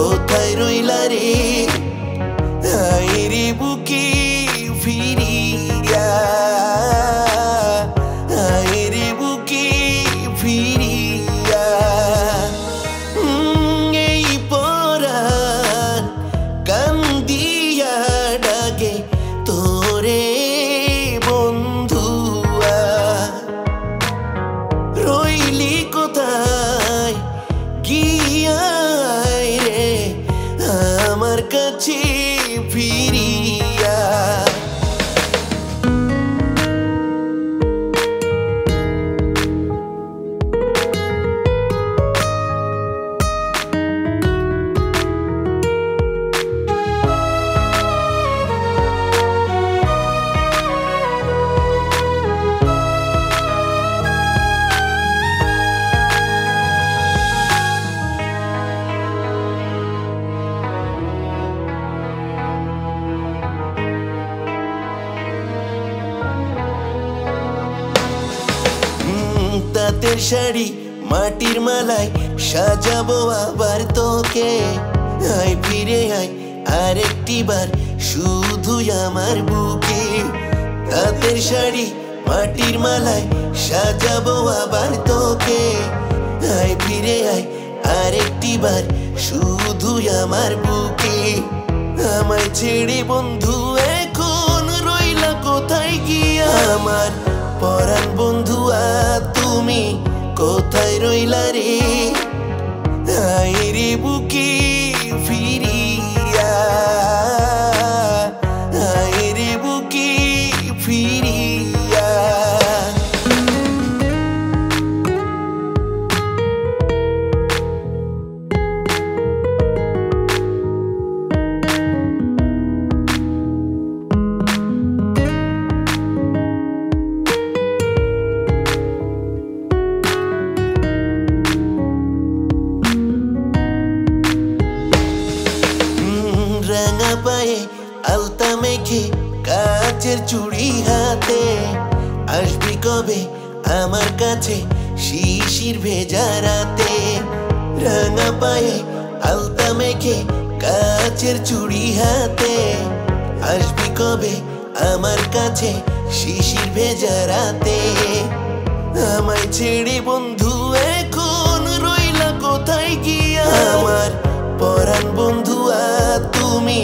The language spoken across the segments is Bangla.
কোথায় রইলা রে আইরে বুকে ফিরিয়া আইরে বুকে ফিরিয়া এই পরাণ কান্দিয়া ডাকে তোরে বন্ধুয়া রইলি কোথায় গিয়া রে আমার কাছে ফিরিয়া তাঁতের শাড়ি মাটির মালায় সাজাবো আবার তোকে আয় ফিরে আয় আরেকটি বার শুধু আমার বুকে তাঁতের শাড়ি মাটির মালায় সাজাবো আবার তোকে আয় ফিরে আয় আরেকটি বার শুধু আমার বুকে আমায় ছেড়ে বন্ধু এখন রইলা কোথায় গিয়া আমার পরাণ বন্ধুয়া তুমি কোথায় রইলা রে আইরে বুকে ফিরিয়া আইরে বুকে ফিরিয়া রাঙা পায়ে আলতা মেখে কাচের চুড়ি হাতে আসবি কবে আমার কাছে শিশির ভেজা রাতে রাঙা পায়ে আলতা মেখে কাচের চুড়ি হাতে আসবি কবে আমার কাছে শিশির ভেজা রাতে আমায় ছেড়ে বন্ধু এখন রইলা কোথায় গিয়া আমার পরাণ বন্ধুয়া তুমি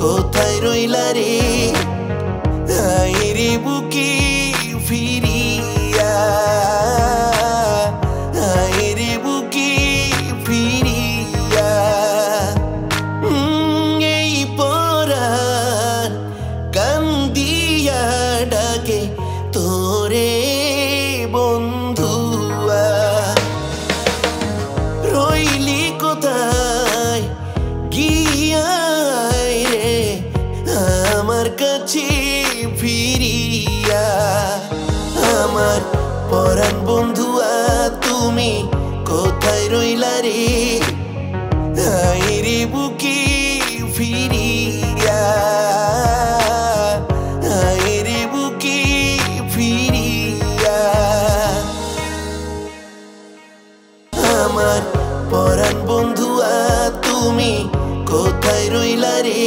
কোথায় রইলা রে আইরে বুকে ফিরিয়া আইরে বুকে ফিরিয়া এই পরাণ কান্দিয়া ডাকে তোরে বন্ধুয়া রইলি কোথায় গিয়া রে আমার কাছে ফিরিয়া আমার পরাণ বন্ধুয়া তুমি কোথায় রইলা রে আইরে বুকে ফিরিয়া আইরে বুকে ফিরিয়া আমার পরাণ বন্ধুয়া তুমি কোথায় রইলা রে।